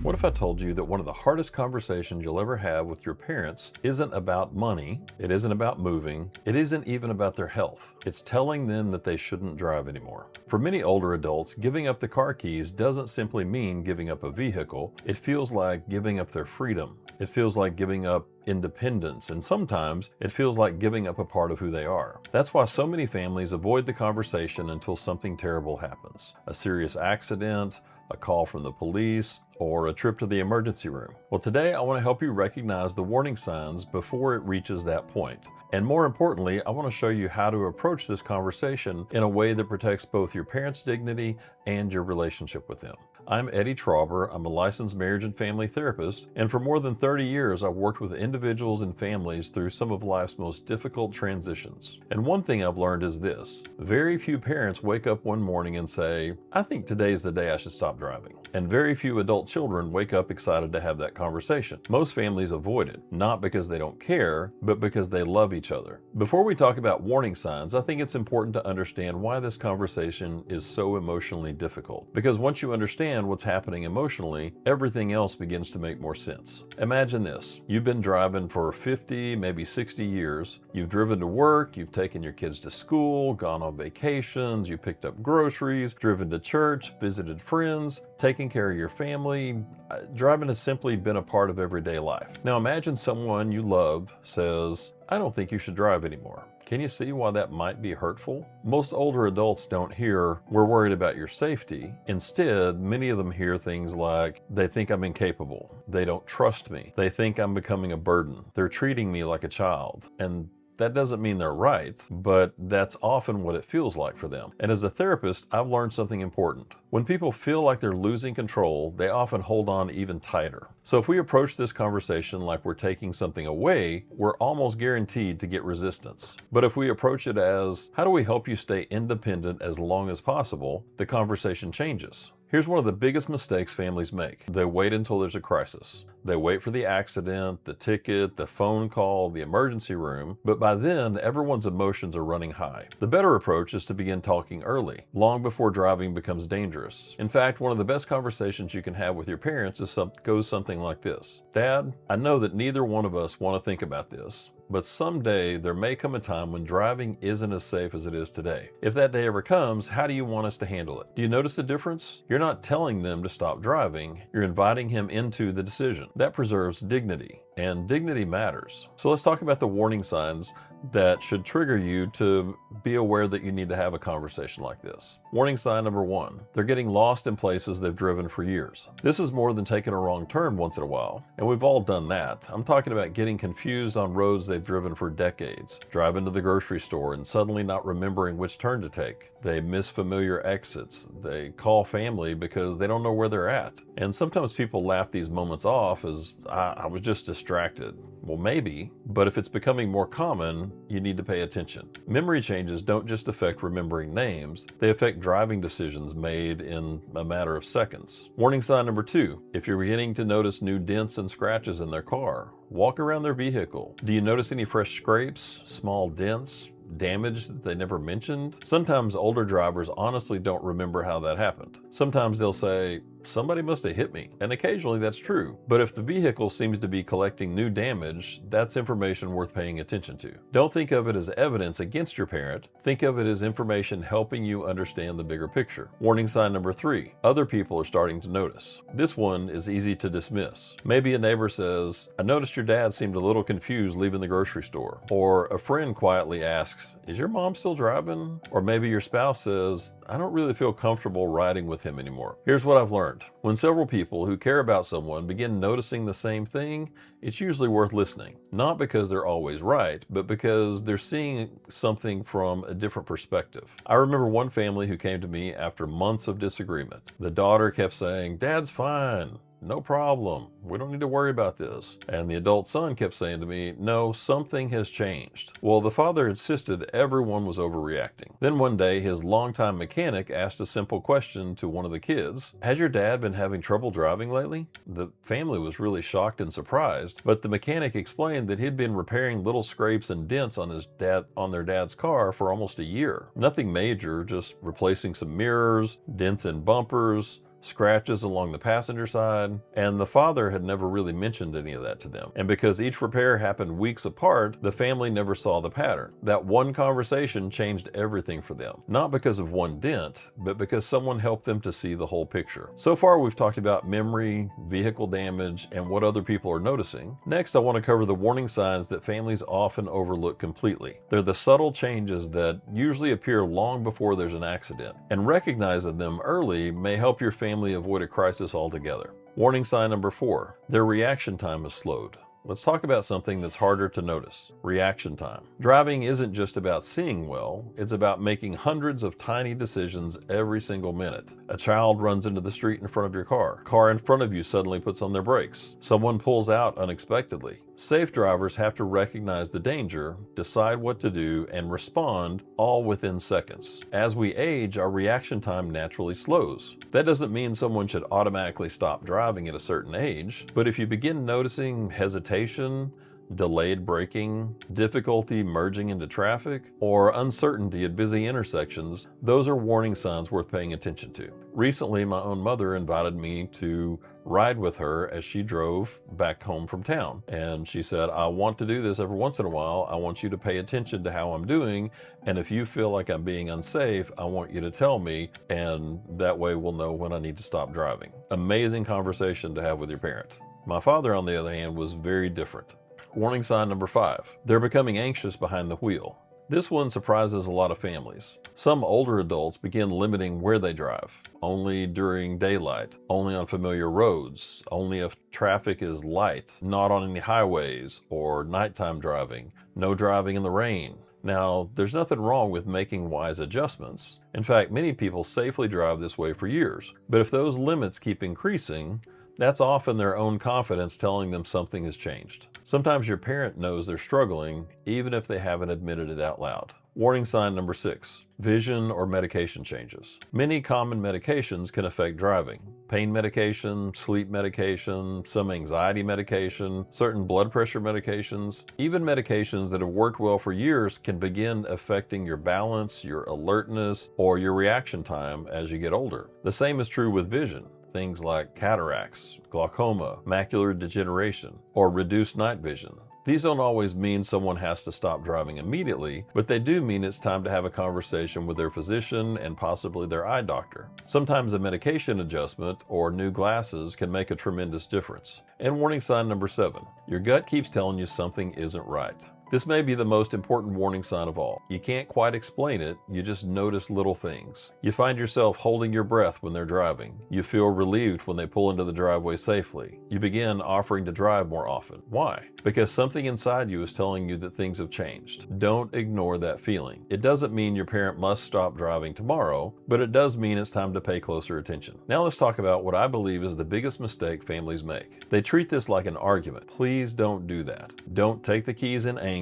What if I told you that one of the hardest conversations you'll ever have with your parents isn't about money, it isn't about moving, it isn't even about their health. It's telling them that they shouldn't drive anymore. For many older adults, giving up the car keys doesn't simply mean giving up a vehicle. It feels like giving up their freedom. It feels like giving up independence, and sometimes it feels like giving up a part of who they are. That's why so many families avoid the conversation until something terrible happens. A serious accident, a call from the police, or a trip to the emergency room. Well, today I want to help you recognize the warning signs before it reaches that point. And more importantly, I want to show you how to approach this conversation in a way that protects both your parents' dignity and your relationship with them. I'm Eddie Trauber. I'm a licensed marriage and family therapist, and for more than 30 years, I've worked with individuals and families through some of life's most difficult transitions. And one thing I've learned is this: very few parents wake up one morning and say, "I think today's the day I should stop driving." And very few adult children wake up excited to have that conversation. Most families avoid it, not because they don't care, but because they love each other. Before we talk about warning signs, I think it's important to understand why this conversation is so emotionally difficult. Because once you understand what's happening emotionally, everything else begins to make more sense. Imagine this: you've been driving for 50, maybe 60 years. You've driven to work, you've taken your kids to school, gone on vacations, you picked up groceries, driven to church, visited friends, taking care of your family. Driving has simply been a part of everyday life. Now imagine someone you love says, "I don't think you should drive anymore." Can you see why that might be hurtful? Most older adults don't hear, "We're worried about your safety." Instead, many of them hear things like, "They think I'm incapable. They don't trust me. They think I'm becoming a burden. They're treating me like a child." And that doesn't mean they're right, but that's often what it feels like for them. And as a therapist, I've learned something important. When people feel like they're losing control, they often hold on even tighter. So if we approach this conversation like we're taking something away, we're almost guaranteed to get resistance. But if we approach it as, "How do we help you stay independent as long as possible?" the conversation changes. Here's one of the biggest mistakes families make. They wait until there's a crisis. They wait for the accident, the ticket, the phone call, the emergency room, but by then, everyone's emotions are running high. The better approach is to begin talking early, long before driving becomes dangerous. In fact, one of the best conversations you can have with your parents goes something like this: "Dad, I know that neither one of us want to think about this, but someday there may come a time when driving isn't as safe as it is today. If that day ever comes, how do you want us to handle it?" Do you notice the difference? You're not telling them to stop driving, you're inviting him into the decision. That preserves dignity, and dignity matters. So let's talk about the warning signs that should trigger you to be aware that you need to have a conversation like this. Warning sign number one: they're getting lost in places they've driven for years. This is more than taking a wrong turn once in a while, and we've all done that. I'm talking about getting confused on roads they've driven for decades, driving to the grocery store and suddenly not remembering which turn to take. They miss familiar exits. They call family because they don't know where they're at. And sometimes people laugh these moments off as, I was just distracted." Well, maybe, but if it's becoming more common, you need to pay attention. Memory changes don't just affect remembering names, they affect driving decisions made in a matter of seconds. Warning sign number two: if you're beginning to notice new dents and scratches in their car, walk around their vehicle. Do you notice any fresh scrapes, small dents, damage that they never mentioned? Sometimes older drivers honestly don't remember how that happened. Sometimes they'll say, "Somebody must have hit me," and occasionally that's true. But if the vehicle seems to be collecting new damage, that's information worth paying attention to. Don't think of it as evidence against your parent. Think of it as information helping you understand the bigger picture. Warning sign number three: other people are starting to notice. This one is easy to dismiss. Maybe a neighbor says, "I noticed your dad seemed a little confused leaving the grocery store." Or a friend quietly asks, "Is your mom still driving?" Or maybe your spouse says, "I don't really feel comfortable riding with him anymore." Here's what I've learned. When several people who care about someone begin noticing the same thing, it's usually worth listening. Not because they're always right, but because they're seeing something from a different perspective. I remember one family who came to me after months of disagreement. The daughter kept saying, "Dad's fine. No problem. We don't need to worry about this." And the adult son kept saying to me, "No, something has changed." Well, the father insisted everyone was overreacting. Then one day, his longtime mechanic asked a simple question to one of the kids: "Has your dad been having trouble driving lately?" The family was really shocked and surprised, but the mechanic explained that he'd been repairing little scrapes and dents on their dad's car for almost a year. Nothing major, just replacing some mirrors, dents in bumpers, scratches along the passenger side, and the father had never really mentioned any of that to them. And because each repair happened weeks apart, the family never saw the pattern. That one conversation changed everything for them. Not because of one dent, but because someone helped them to see the whole picture. So far, we've talked about memory, vehicle damage, and what other people are noticing. Next, I want to cover the warning signs that families often overlook completely. They're the subtle changes that usually appear long before there's an accident, and recognizing them early may help your family avoid a crisis altogether. Warning sign number 4, their reaction time is slowed. Let's talk about something that's harder to notice: reaction time. Driving isn't just about seeing well, it's about making hundreds of tiny decisions every single minute. A child runs into the street in front of your car. Car in front of you suddenly puts on their brakes. Someone pulls out unexpectedly. Safe drivers have to recognize the danger, decide what to do, and respond all within seconds. As we age, our reaction time naturally slows. That doesn't mean someone should automatically stop driving at a certain age, but if you begin noticing hesitation, delayed braking, difficulty merging into traffic, or uncertainty at busy intersections, those are warning signs worth paying attention to. Recently, my own mother invited me to ride with her as she drove back home from town. And she said, I want to do this every once in a while. I want you to pay attention to how I'm doing. And if you feel like I'm being unsafe, I want you to tell me. And that way we'll know when I need to stop driving. Amazing conversation to have with your parent. My father, on the other hand, was very different. Warning sign number 5, they're becoming anxious behind the wheel. This one surprises a lot of families. Some older adults begin limiting where they drive. Only during daylight, only on familiar roads, only if traffic is light, not on any highways, or nighttime driving, no driving in the rain. Now, there's nothing wrong with making wise adjustments. In fact, many people safely drive this way for years. But if those limits keep increasing, that's often their own confidence telling them something has changed. Sometimes your parent knows they're struggling, even if they haven't admitted it out loud. Warning sign number 6, vision or medication changes. Many common medications can affect driving. Pain medication, sleep medication, some anxiety medication, certain blood pressure medications, even medications that have worked well for years can begin affecting your balance, your alertness, or your reaction time as you get older. The same is true with vision. Things like cataracts, glaucoma, macular degeneration, or reduced night vision. These don't always mean someone has to stop driving immediately, but they do mean it's time to have a conversation with their physician and possibly their eye doctor. Sometimes a medication adjustment or new glasses can make a tremendous difference. And warning sign number 7, your gut keeps telling you something isn't right. This may be the most important warning sign of all. You can't quite explain it, you just notice little things. You find yourself holding your breath when they're driving. You feel relieved when they pull into the driveway safely. You begin offering to drive more often. Why? Because something inside you is telling you that things have changed. Don't ignore that feeling. It doesn't mean your parent must stop driving tomorrow, but it does mean it's time to pay closer attention. Now let's talk about what I believe is the biggest mistake families make. They treat this like an argument. Please don't do that. Don't take the keys in anger.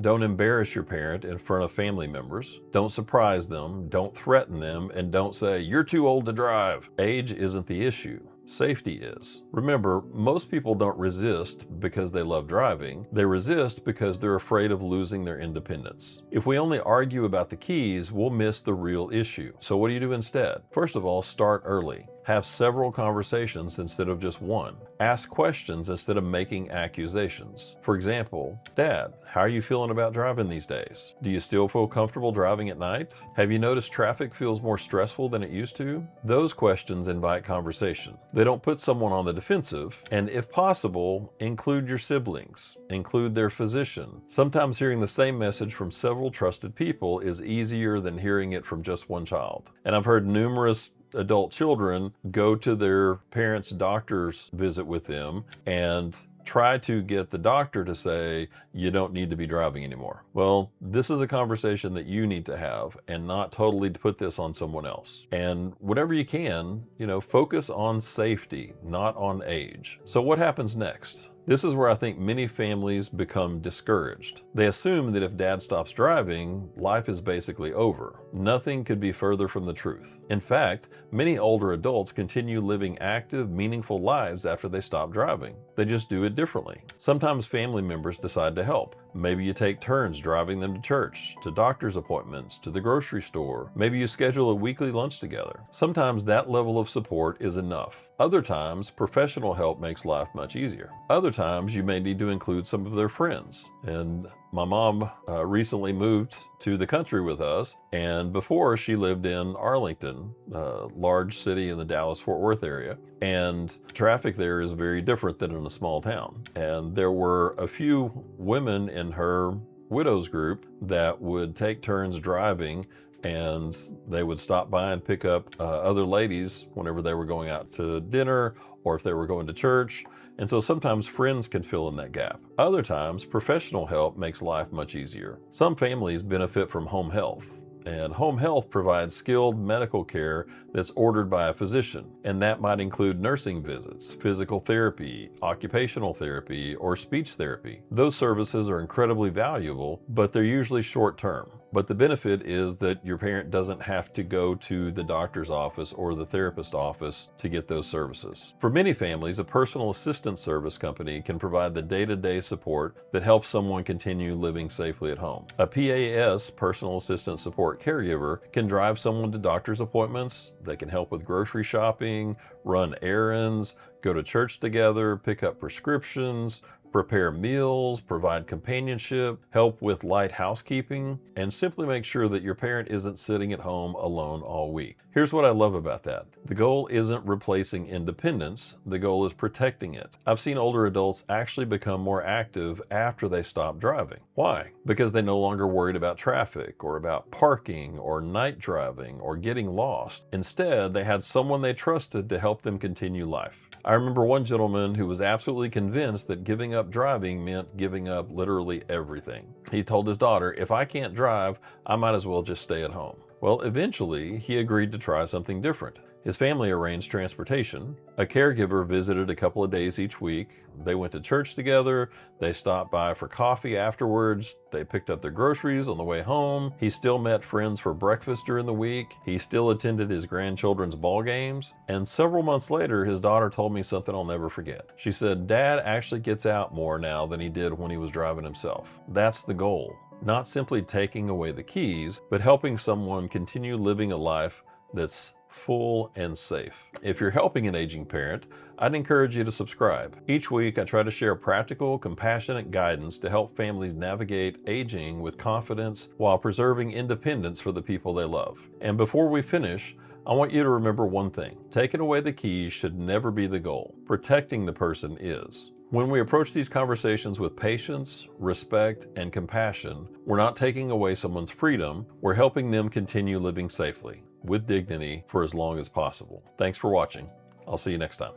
Don't embarrass your parent in front of family members. Don't surprise them. Don't threaten them. And don't say, you're too old to drive. Age isn't the issue. Safety is. Remember, most people don't resist because they love driving. They resist because they're afraid of losing their independence. If we only argue about the keys, we'll miss the real issue. So what do you do instead? First of all, start early. Have several conversations instead of just one. Ask questions instead of making accusations. For example, Dad, how are you feeling about driving these days? Do you still feel comfortable driving at night? Have you noticed traffic feels more stressful than it used to? Those questions invite conversation. They don't put someone on the defensive, and if possible, include your siblings, include their physician. Sometimes hearing the same message from several trusted people is easier than hearing it from just one child. And I've heard numerous adult children go to their parents' doctor's visit with them and try to get the doctor to say, you don't need to be driving anymore. Well, this is a conversation that you need to have and not totally put this on someone else. And whatever you can, focus on safety, not on age. So what happens next? This is where I think many families become discouraged. They assume that if dad stops driving, life is basically over. Nothing could be further from the truth. In fact, many older adults continue living active, meaningful lives after they stop driving. They just do it differently. Sometimes family members decide to help. Maybe you take turns driving them to church, to doctor's appointments, to the grocery store. Maybe you schedule a weekly lunch together. Sometimes that level of support is enough. Other times, professional help makes life much easier. Other times, you may need to include some of their friends. And my mom recently moved to the country with us, and before she lived in Arlington, a large city in the Dallas-Fort Worth area, and traffic there is very different than in a small town. And there were a few women in her widows group that would take turns driving, and they would stop by and pick up other ladies whenever they were going out to dinner or if they were going to church. And so sometimes friends can fill in that gap. Other times, professional help makes life much easier. Some families benefit from home health. And home health provides skilled medical care that's ordered by a physician. And that might include nursing visits, physical therapy, occupational therapy, or speech therapy. Those services are incredibly valuable, but they're usually short term. But the benefit is that your parent doesn't have to go to the doctor's office or the therapist office to get those services. For many families, a personal assistance service company can provide the day-to-day support that helps someone continue living safely at home. A PAS, personal assistance support caregiver, can drive someone to doctor's appointments. They can help with grocery shopping, run errands, go to church together, pick up prescriptions, prepare meals, provide companionship, help with light housekeeping, and simply make sure that your parent isn't sitting at home alone all week. Here's what I love about that. The goal isn't replacing independence, the goal is protecting it. I've seen older adults actually become more active after they stop driving. Why? Because they no longer worried about traffic or about parking or night driving or getting lost. Instead, they had someone they trusted to help them continue life. I remember one gentleman who was absolutely convinced that giving up driving meant giving up literally everything. He told his daughter, "If I can't drive, I might as well just stay at home." Well, eventually, he agreed to try something different. His family arranged transportation. A caregiver visited a couple of days each week. They went to church together. They stopped by for coffee afterwards. They picked up their groceries on the way home. He still met friends for breakfast during the week. He still attended his grandchildren's ball games. And several months later, his daughter told me something I'll never forget. She said, "Dad actually gets out more now than he did when he was driving himself." That's the goal. Not simply taking away the keys, but helping someone continue living a life that's full and safe. If you're helping an aging parent, I'd encourage you to subscribe. Each week, I try to share practical, compassionate guidance to help families navigate aging with confidence while preserving independence for the people they love. And before we finish, I want you to remember one thing. Taking away the keys should never be the goal. Protecting the person is. When we approach these conversations with patience, respect, and compassion, we're not taking away someone's freedom, we're helping them continue living safely, with dignity, for as long as possible. Thanks for watching. I'll see you next time.